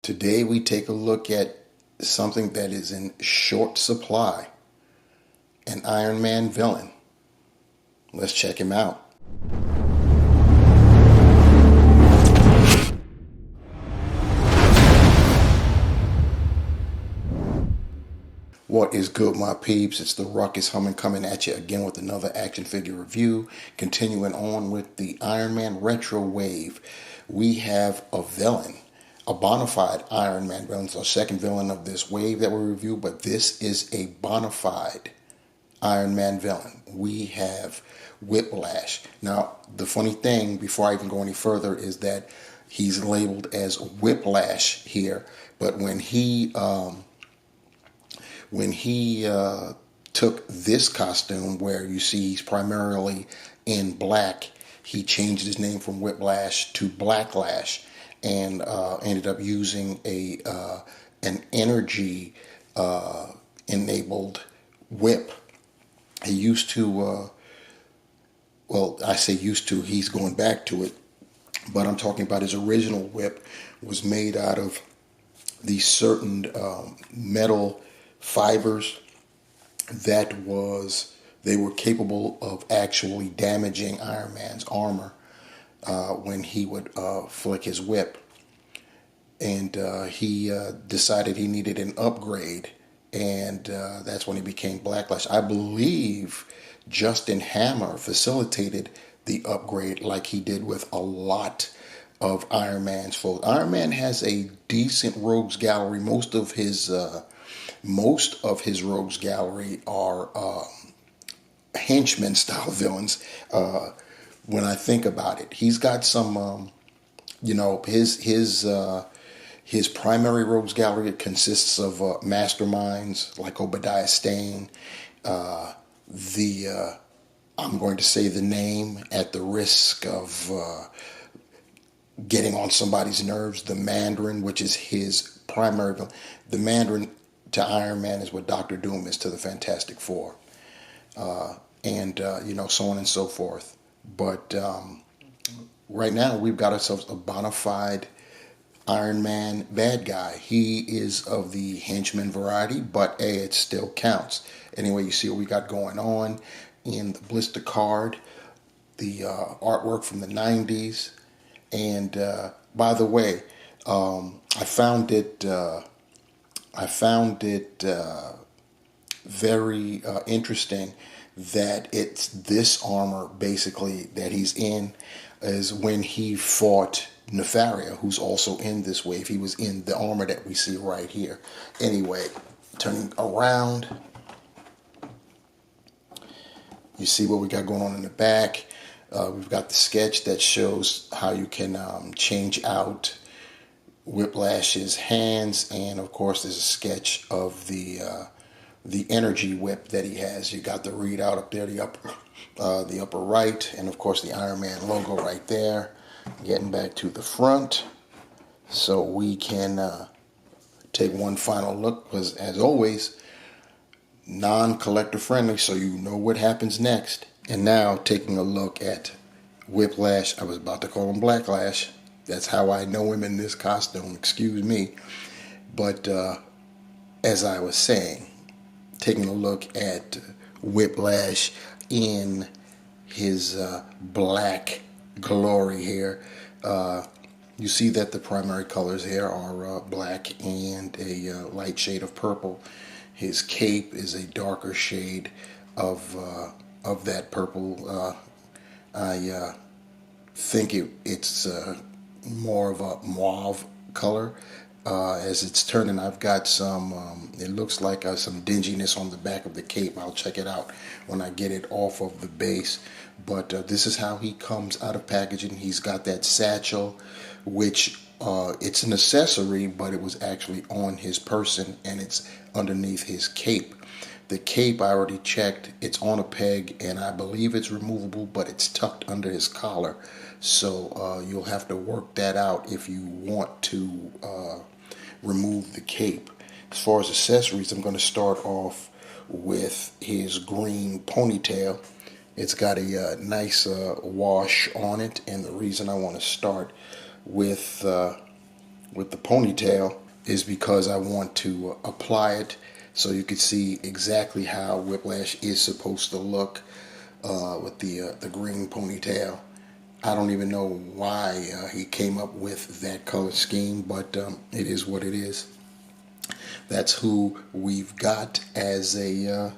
Today we take a look at something that is in short supply, an Iron Man villain. Let's check him out. What is good, my peeps? It's the Ruckus Humming coming at you again with another action figure review. Continuing on with the Iron Man Retro Wave, we have a villain, a bona fide Iron Man villain. It's our second villain of this wave that we review, but this is a bona fide Iron Man villain. We have Whiplash. Now, the funny thing, before I even go any further, is that he's labeled as Whiplash here, but when he took this costume where you see he's primarily in black, he changed his name from Whiplash to Blacklash and ended up using an energy enabled whip. He used to, well, I say used to, he's going back to it, but I'm talking about his original whip was made out of these certain metal fibers that they were capable of actually damaging Iron Man's armor when he would flick his whip. And he decided he needed an upgrade, and that's when he became Blacklash. I believe Justin Hammer facilitated the upgrade like he did with a lot of Iron Man's foes. Iron Man has a decent rogues gallery. Most of his rogues gallery are henchman style villains. When I think about it, he's got some, his primary rogues gallery consists of masterminds like Obadiah Stane. I'm going to say the name at the risk of getting on somebody's nerves. The Mandarin, which is his primary villain. The Mandarin to Iron Man is what Doctor Doom is to the Fantastic Four, and so on and so forth. But right now we've got ourselves a bona fide Iron Man bad guy. He is of the henchman variety, but it still counts. Anyway, you see what we got going on in the blister card, the artwork from the 90s. And by the way, I found it very interesting that it's this armor basically that he's in is when he fought Nefaria, who's also in this wave. He was in the armor that we see right here. Anyway, turning around, you see what we got going on in the back. We've got the sketch that shows how you can change out Whiplash's hands, and of course there's a sketch of the energy whip that he has. You got the readout up there, the upper right, and of course the Iron Man logo right there. Getting back to the front, so we can take one final look, because as always, non-collector friendly, so you know what happens next. And now taking a look at Whiplash. I was about to call him Blacklash. That's how I know him in this costume, excuse me. But as I was saying, taking a look at Whiplash in his black glory here, you see that the primary colors here are black and a light shade of purple. His cape is a darker shade of that purple. I think it's more of a mauve color. As it's turning, I've got some, it looks like some dinginess on the back of the cape. I'll check it out when I get it off of the base. But this is how he comes out of packaging. He's got that satchel, which it's an accessory, but it was actually on his person, and it's underneath his cape. The cape, I already checked, it's on a peg, and I believe it's removable, but it's tucked under his collar. So you'll have to work that out if you want to remove the cape. As far as accessories, I'm going to start off with his green ponytail. It's got a nice wash on it, and the reason I want to start with with the ponytail is because I want to apply it so you can see exactly how Whiplash is supposed to look with the green ponytail. I don't even know why he came up with that color scheme, but it is what it is. That's who we've got as a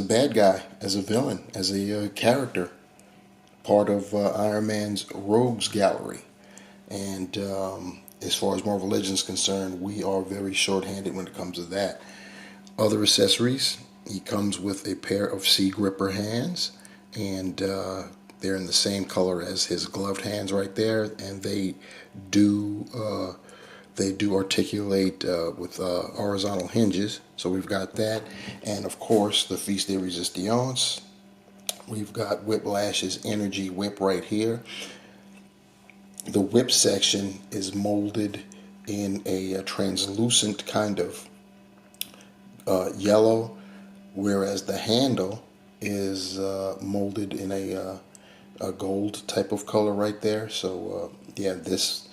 bad guy, as a villain, as a character, part of Iron Man's Rogues Gallery. And as far as Marvel Legends is concerned, we are very short-handed when it comes to that. Other accessories, he comes with a pair of C gripper hands, and they're in the same color as his gloved hands right there, and they do articulate with horizontal hinges. So we've got that, and of course the Feast de Resistance. We've got Whiplash's energy whip right here. The whip section is molded in a translucent kind of yellow, whereas the handle is molded in a gold type of color right there. So yeah, this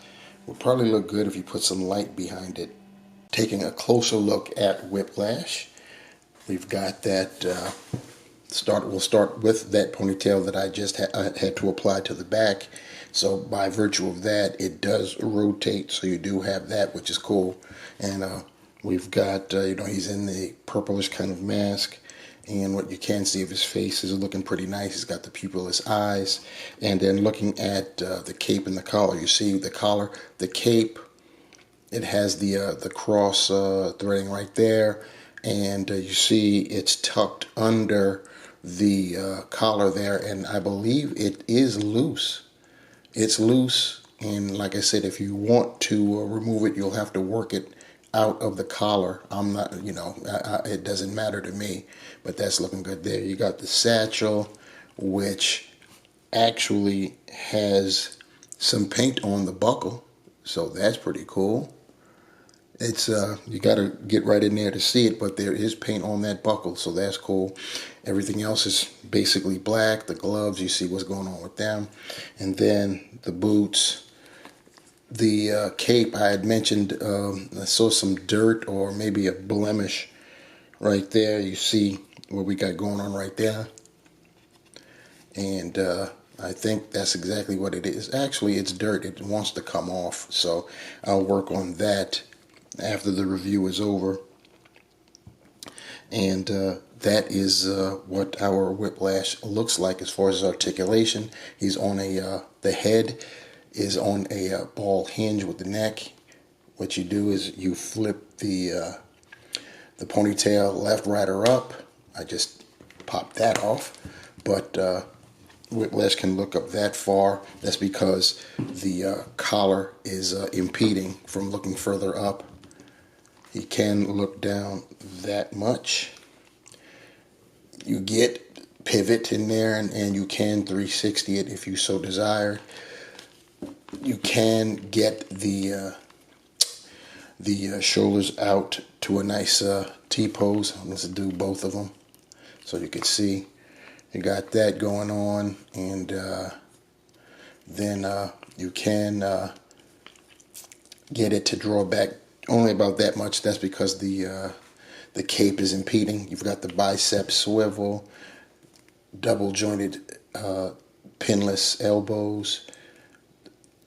would probably look good if you put some light behind it. Taking a closer look at Whiplash, we've got that we'll start with that ponytail that I just had to apply to the back. So by virtue of that, it does rotate, so you do have that, which is cool. And we've got, he's in the purplish kind of mask, and what you can see of his face is looking pretty nice. He's got the pupilless eyes. And then looking at the cape and the collar, you see the collar, the cape, it has the cross threading right there, and you see it's tucked under the collar there, and I believe it is loose. It's loose, and like I said, if you want to remove it, you'll have to work it out of the collar. I'm not, it doesn't matter to me, but that's looking good there. You got the satchel, which actually has some paint on the buckle, so that's pretty cool. It's you got to get right in there to see it, but there is paint on that buckle, so that's cool. Everything else is basically black. The gloves, you see what's going on with them, and then the boots, the cape. I had mentioned I saw some dirt or maybe a blemish right there. You see what we got going on right there, and I think that's exactly what it is. Actually, it's dirt. It wants to come off, so I'll work on that after the review is over. And that is what our Whiplash looks like as far as articulation. He's on the head is on a ball hinge with the neck. What you do is you flip the ponytail left, right, or up. I just popped that off, but Whiplash can look up that far. That's because the collar is impeding from looking further up. He can look down that much. You get pivot in there, and you can 360 it if you so desire. You can get the shoulders out to a nice T-pose. Let's do both of them so you can see. You got that going on, and then you can get it to draw back only about that much. That's because the cape is impeding. You've got the bicep swivel, double jointed pinless elbows.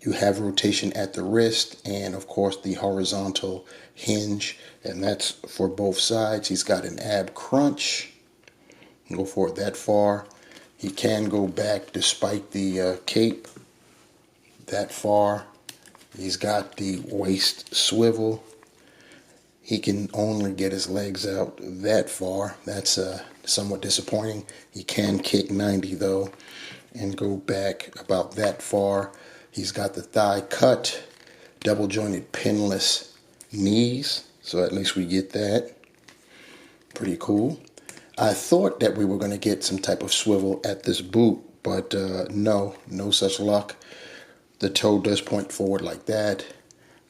You have rotation at the wrist, and of course the horizontal hinge, and that's for both sides. He's got an ab crunch. Go for it that far. He can go back despite the cape that far. He's got the waist swivel. He can only get his legs out that far. That's somewhat disappointing. He can kick 90 though and go back about that far. He's got the thigh cut, double jointed pinless knees. So at least we get that. Pretty cool. I thought that we were going to get some type of swivel at this boot, but no such luck. The toe does point forward like that,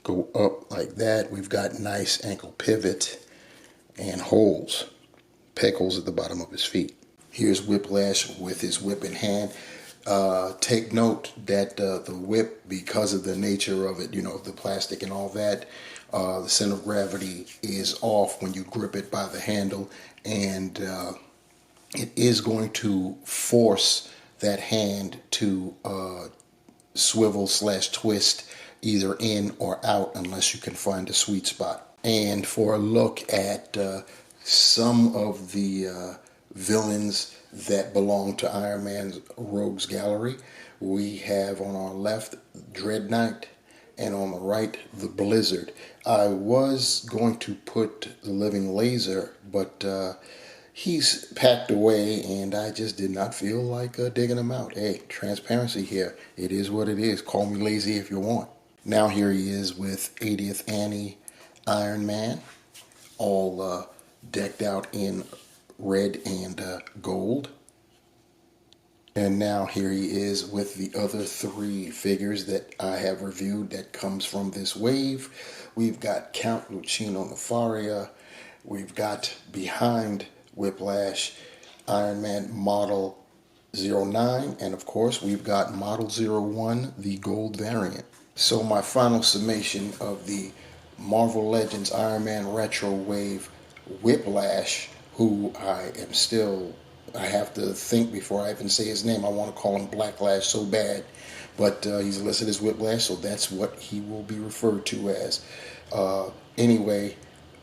go up like that. We've got nice ankle pivot and peg holes at the bottom of his feet. Here's Whiplash with his whip in hand. Take note that the whip, because of the nature of it, the plastic and all that, the center of gravity is off when you grip it by the handle, and it is going to force that hand to swivel slash twist either in or out unless you can find a sweet spot. And for a look at some of the villains that belong to Iron Man's Rogues Gallery, we have on our left Dread Knight, and on the right the Blizzard. I was going to put the Living Laser, but he's packed away, and I just did not feel like digging him out. Hey, transparency here. It is what it is. Call me lazy if you want. Now here he is with 80th Annie Iron Man, all decked out in red and gold. And now here he is with the other three figures that I have reviewed that comes from this wave. We've got Count Lucino Nefaria. We've got behind Whiplash Iron Man Model 09. And of course we've got Model 01, the gold variant. So my final summation of the Marvel Legends Iron Man Retro Wave Whiplash, who I have to think before I even say his name. I want to call him Blacklash so bad, but he's listed as Whiplash, so that's what he will be referred to as. Anyway,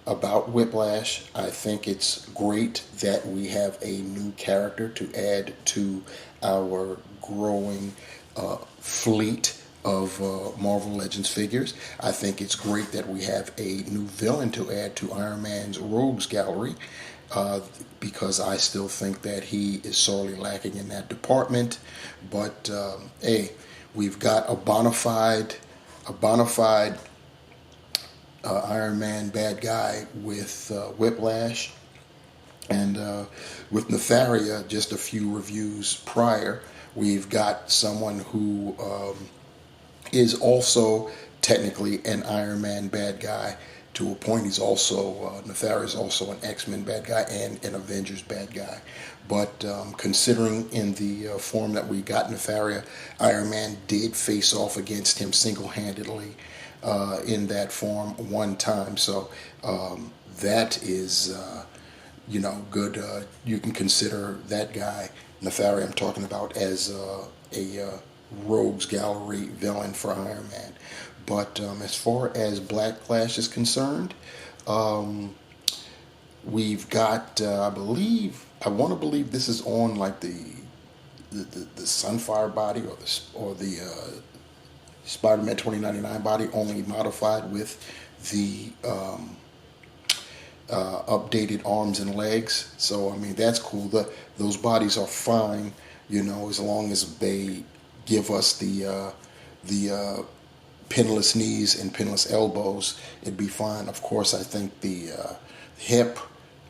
about Whiplash, I think it's great that we have a new character to add to our growing fleet of Marvel Legends figures. I think it's great that we have a new villain to add to Iron Man's Rogues Gallery, because I still think that he is sorely lacking in that department. But hey, we've got a bona fide Iron Man bad guy with Whiplash, and with Nefaria, just a few reviews prior, we've got someone who is also technically an Iron Man bad guy. To a point, he's also, Nefaria is also an X-Men bad guy and an Avengers bad guy. But considering in the form that we got Nefaria, Iron Man did face off against him single-handedly in that form one time. So that is, good. You can consider that guy, Nefaria I'm talking about, as a Rogues Gallery villain for Iron Man. But as far as Blacklash is concerned, we've got, I want to believe this is on like the Sunfire body or the Spider-Man 2099 body, only modified with the updated arms and legs. So I mean, that's cool. Those bodies are fine, as long as they give us the pinless knees and pinless elbows, it'd be fine. Of course, I think the hip,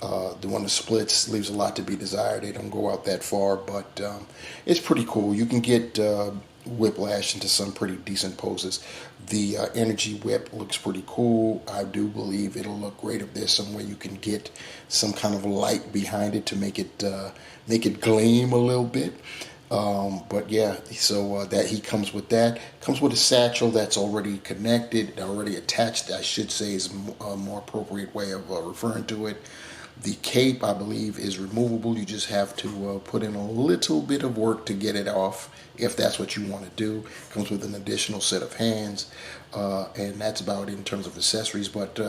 the one that splits, leaves a lot to be desired. They don't go out that far, but it's pretty cool. You can get Whiplash into some pretty decent poses. The energy whip looks pretty cool. I do believe it'll look great if there's some way you can get some kind of light behind it to make it gleam a little bit. But yeah, so that he comes with a satchel that's already connected, already attached, I should say, is a more appropriate way of referring to it. The cape, I believe, is removable. You just have to put in a little bit of work to get it off, if that's what you want to do. Comes with an additional set of hands, and that's about it in terms of accessories. But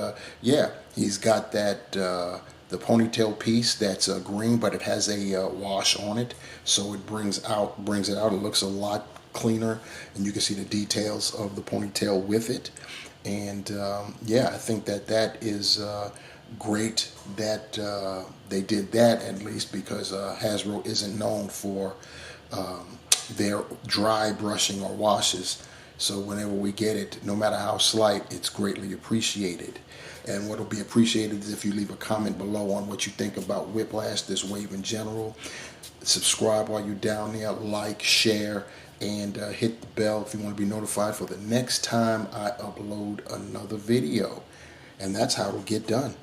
yeah, he's got that the ponytail piece that's green, but it has a wash on it, so it brings it out. It looks a lot cleaner, and you can see the details of the ponytail with it. And yeah, I think that is great that they did that, at least, because Hasbro isn't known for their dry brushing or washes. So whenever we get it, no matter how slight, it's greatly appreciated. And what will be appreciated is if you leave a comment below on what you think about Whiplash, this wave in general. Subscribe while you're down there, like, share, and hit the bell if you want to be notified for the next time I upload another video. And that's how it'll get done.